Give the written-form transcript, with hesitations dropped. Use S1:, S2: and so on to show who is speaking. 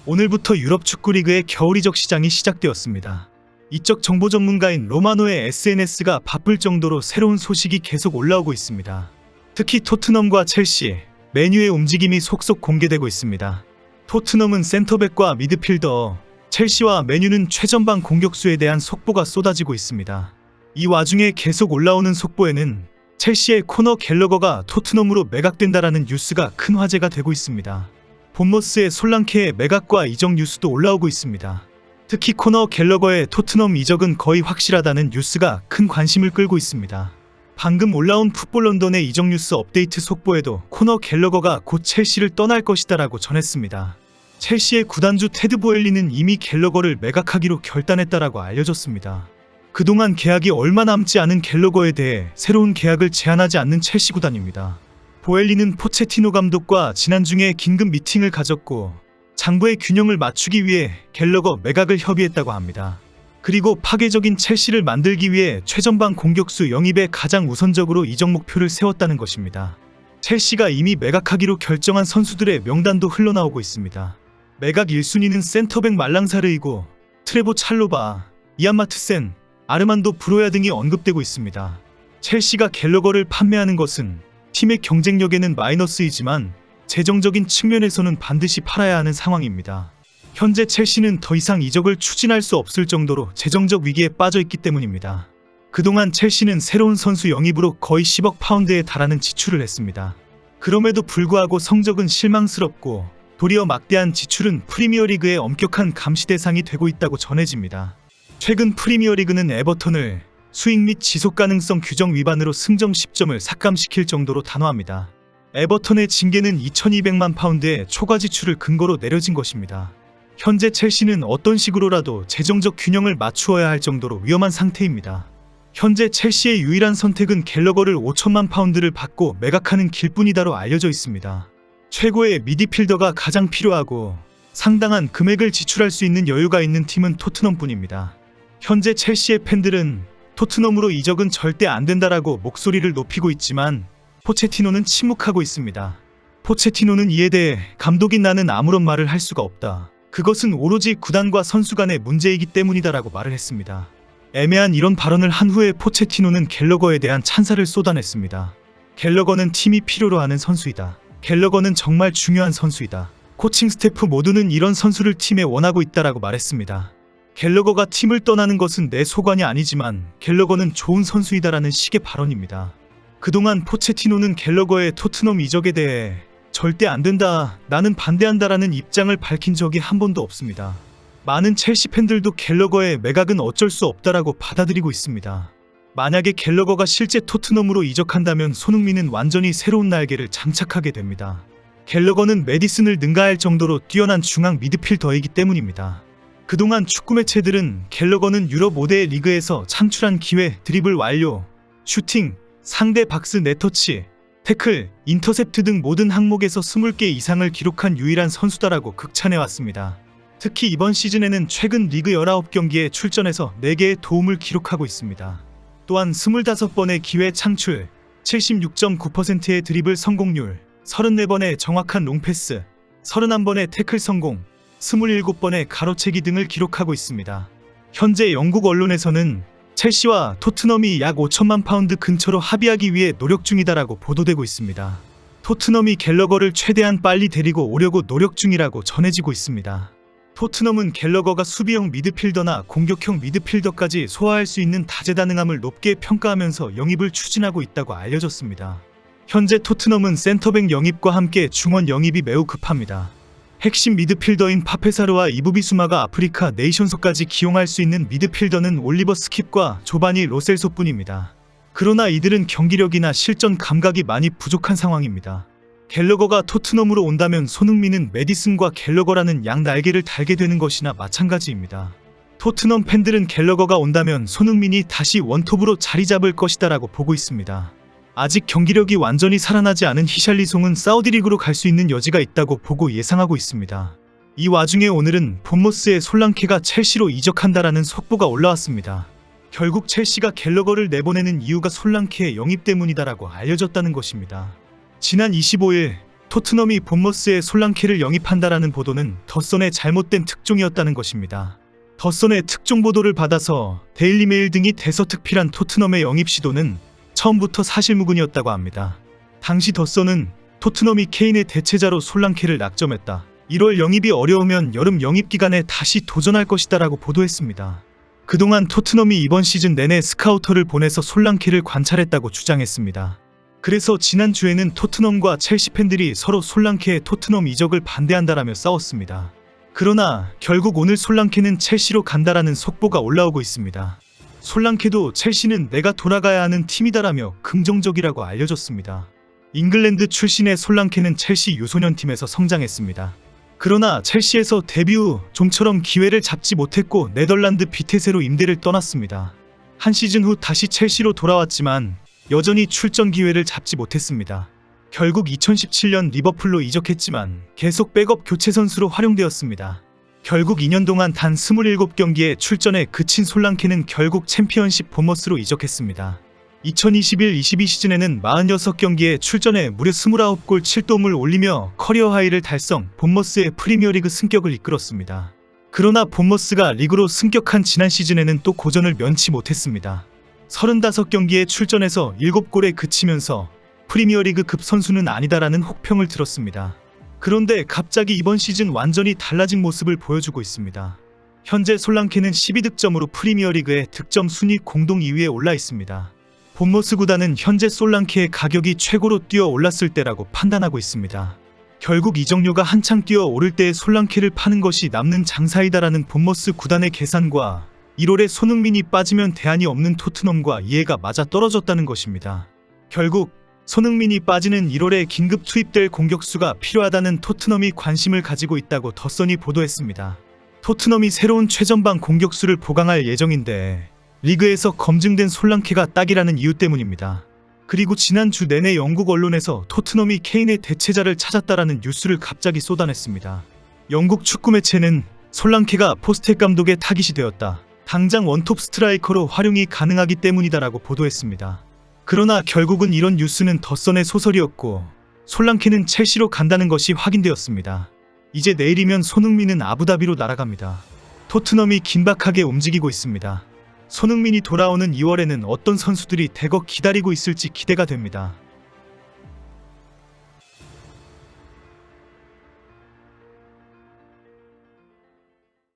S1: 오늘부터 유럽 축구리그의 겨울 이적 시장이 시작되었습니다. 이적 정보 전문가인 로마노의 SNS가 바쁠 정도로 새로운 소식이 계속 올라오고 있습니다. 특히 토트넘과 첼시, 맨유의 움직임이 속속 공개되고 있습니다. 토트넘은 센터백과 미드필더, 첼시와 맨유는 최전방 공격수에 대한 속보가 쏟아지고 있습니다. 이 와중에 계속 올라오는 속보에는 첼시의 코너 갤러거가 토트넘으로 매각된다라는 뉴스가 큰 화제가 되고 있습니다. 본머스의 솔랑케의 매각과 이적 뉴스도 올라오고 있습니다. 특히 코너 갤러거의 토트넘 이적은 거의 확실하다는 뉴스가 큰 관심을 끌고 있습니다. 방금 올라온 풋볼 런던의 이적 뉴스 업데이트 속보에도 코너 갤러거가 곧 첼시를 떠날 것이다라고 전했습니다. 첼시의 구단주 테드 보엘리는 이미 갤러거를 매각하기로 결단했다라고 알려졌습니다. 그동안 계약이 얼마 남지 않은 갤러거에 대해 새로운 계약을 제안하지 않는 첼시 구단입니다. 보엘리는 포체티노 감독과 지난 중에 긴급 미팅을 가졌고 장부의 균형을 맞추기 위해 갤러거 매각을 협의했다고 합니다. 그리고 파괴적인 첼시를 만들기 위해 최전방 공격수 영입에 가장 우선적으로 이적 목표를 세웠다는 것입니다. 첼시가 이미 매각하기로 결정한 선수들의 명단도 흘러나오고 있습니다. 매각 1순위는 센터백 말랑사르이고 트레보 찰로바, 이안 마트센, 아르만도 브로야 등이 언급되고 있습니다. 첼시가 갤러거를 판매하는 것은 팀의 경쟁력에는 마이너스이지만 재정적인 측면에서는 반드시 팔아야 하는 상황입니다. 현재 첼시는 더 이상 이적을 추진할 수 없을 정도로 재정적 위기에 빠져 있기 때문입니다. 그동안 첼시는 새로운 선수 영입으로 거의 10억 파운드에 달하는 지출을 했습니다. 그럼에도 불구하고 성적은 실망스럽고 도리어 막대한 지출은 프리미어리그의 엄격한 감시 대상이 되고 있다고 전해집니다. 최근 프리미어리그는 에버턴을 수익 및 지속 가능성 규정 위반으로 승점 10점을 삭감시킬 정도로 단호합니다. 에버턴의 징계는 2200만 파운드의 초과 지출을 근거로 내려진 것입니다. 현재 첼시는 어떤 식으로라도 재정적 균형을 맞추어야 할 정도로 위험한 상태입니다. 현재 첼시의 유일한 선택은 갤러거를 5천만 파운드를 받고 매각하는 길뿐이다로 알려져 있습니다. 최고의 미드필더가 가장 필요하고 상당한 금액을 지출할 수 있는 여유가 있는 팀은 토트넘뿐입니다. 현재 첼시의 팬들은 토트넘으로 이적은 절대 안 된다라고 목소리를 높이고 있지만 포체티노는 침묵하고 있습니다. 포체티노는 이에 대해 감독인 나는 아무런 말을 할 수가 없다. 그것은 오로지 구단과 선수 간의 문제이기 때문이다라고 말을 했습니다. 애매한 이런 발언을 한 후에 포체티노는 갤러거에 대한 찬사를 쏟아냈습니다. 갤러거는 팀이 필요로 하는 선수이다. 갤러거는 정말 중요한 선수이다. 코칭 스태프 모두는 이런 선수를 팀에 원하고 있다라고 말했습니다. 갤러거가 팀을 떠나는 것은 내 소관이 아니지만 갤러거는 좋은 선수이다라는 식의 발언입니다. 그동안 포체티노는 갤러거의 토트넘 이적에 대해 절대 안 된다, 나는 반대한다라는 입장을 밝힌 적이 한 번도 없습니다. 많은 첼시 팬들도 갤러거의 매각은 어쩔 수 없다라고 받아들이고 있습니다. 만약에 갤러거가 실제 토트넘으로 이적한다면 손흥민은 완전히 새로운 날개를 장착하게 됩니다. 갤러거는 메디슨을 능가할 정도로 뛰어난 중앙 미드필더이기 때문입니다. 그동안 축구 매체들은 갤러거는 유럽 5대 리그에서 창출한 기회, 드리블 완료, 슈팅, 상대 박스 네터치, 태클, 인터셉트 등 모든 항목에서 20개 이상을 기록한 유일한 선수다라고 극찬해왔습니다. 특히 이번 시즌에는 최근 리그 19경기에 출전해서 4개의 도움을 기록하고 있습니다. 또한 25번의 기회 창출, 76.9%의 드리블 성공률, 34번의 정확한 롱패스, 31번의 태클 성공, 27번의 가로채기 등을 기록하고 있습니다. 현재 영국 언론에서는 첼시와 토트넘이 약 5천만 파운드 근처로 합의하기 위해 노력 중이다라고 보도되고 있습니다. 토트넘이 갤러거를 최대한 빨리 데리고 오려고 노력 중이라고 전해지고 있습니다. 토트넘은 갤러거가 수비형 미드필더나 공격형 미드필더까지 소화할 수 있는 다재다능함을 높게 평가하면서 영입을 추진하고 있다고 알려졌습니다. 현재 토트넘은 센터백 영입과 함께 중원 영입이 매우 급합니다. 핵심 미드필더인 파페사르와 이브비수마가 아프리카 네이션스까지 기용할 수 있는 미드필더는 올리버 스킵과 조바니 로셀소뿐입니다. 그러나 이들은 경기력이나 실전 감각이 많이 부족한 상황입니다. 갤러거가 토트넘으로 온다면 손흥민은 메디슨과 갤러거라는 양 날개를 달게 되는 것이나 마찬가지입니다. 토트넘 팬들은 갤러거가 온다면 손흥민이 다시 원톱으로 자리 잡을 것이다라고 보고 있습니다. 아직 경기력이 완전히 살아나지 않은 히샬리송은 사우디리그로 갈 수 있는 여지가 있다고 보고 예상하고 있습니다. 이 와중에 오늘은 본머스의 솔랑케가 첼시로 이적한다라는 속보가 올라왔습니다. 결국 첼시가 갤러거를 내보내는 이유가 솔랑케의 영입 때문이다라고 알려졌다는 것입니다. 지난 25일 토트넘이 본머스에 솔랑케를 영입한다라는 보도는 더선의 잘못된 특종이었다는 것입니다. 더선의 특종 보도를 받아서 데일리메일 등이 대서특필한 토트넘의 영입 시도는 처음부터 사실무근이었다고 합니다. 당시 더선은 토트넘이 케인의 대체자로 솔랑케를 낙점했다. 1월 영입이 어려우면 여름 영입 기간에 다시 도전할 것이다 라고 보도했습니다. 그동안 토트넘이 이번 시즌 내내 스카우터를 보내서 솔랑케를 관찰했다고 주장했습니다. 그래서 지난주에는 토트넘과 첼시 팬들이 서로 솔랑케의 토트넘 이적을 반대한다라며 싸웠습니다. 그러나 결국 오늘 솔랑케는 첼시로 간다라는 속보가 올라오고 있습니다. 솔랑케도 첼시는 내가 돌아가야 하는 팀이다라며 긍정적이라고 알려졌습니다. 잉글랜드 출신의 솔랑케는 첼시 유소년팀에서 성장했습니다. 그러나 첼시에서 데뷔 후 좀처럼 기회를 잡지 못했고 네덜란드 비테세로 임대를 떠났습니다. 한 시즌 후 다시 첼시로 돌아왔지만 여전히 출전 기회를 잡지 못했습니다. 결국 2017년 리버풀로 이적했지만 계속 백업 교체 선수로 활용되었습니다. 결국 2년 동안 단 27경기에 출전에 그친 솔랑케는 결국 챔피언십 본머스로 이적했습니다. 2021-22 시즌에는 46경기에 출전해 무려 29골 7도움을 올리며 커리어 하이를 달성, 본머스의 프리미어리그 승격을 이끌었습니다. 그러나 본머스가 리그로 승격한 지난 시즌에는 또 고전을 면치 못했습니다. 35경기에 출전해서 7골에 그치면서 프리미어리그급 선수는 아니다라는 혹평을 들었습니다. 그런데 갑자기 이번 시즌 완전히 달라진 모습을 보여주고 있습니다. 현재 솔랑케는 12득점으로 프리미어리그의 득점 순위 공동 2위에 올라 있습니다. 본머스 구단은 현재 솔랑케의 가격이 최고로 뛰어 올랐을 때라고 판단하고 있습니다. 결국 이적료가 한창 뛰어 오를 때에 솔랑케를 파는 것이 남는 장사이다라는 본머스 구단의 계산과 1월에 손흥민이 빠지면 대안이 없는 토트넘과 이해가 맞아떨어졌다는 것입니다. 결국 손흥민이 빠지는 1월에 긴급 투입될 공격수가 필요하다는 토트넘이 관심을 가지고 있다고 더선이 보도했습니다. 토트넘이 새로운 최전방 공격수를 보강할 예정인데 리그에서 검증된 솔랑케가 딱이라는 이유 때문입니다. 그리고 지난주 내내 영국 언론에서 토트넘이 케인의 대체자를 찾았다라는 뉴스를 갑자기 쏟아냈습니다. 영국 축구 매체는 솔랑케가 포스텍 감독의 타깃이 되었다. 당장 원톱 스트라이커로 활용이 가능하기 때문이다라고 보도했습니다. 그러나 결국은 이런 뉴스는 더선의 소설이었고 솔랑케는 첼시로 간다는 것이 확인되었습니다. 이제 내일이면 손흥민은 아부다비로 날아갑니다. 토트넘이 긴박하게 움직이고 있습니다. 손흥민이 돌아오는 2월에는 어떤 선수들이 대거 기다리고 있을지 기대가 됩니다.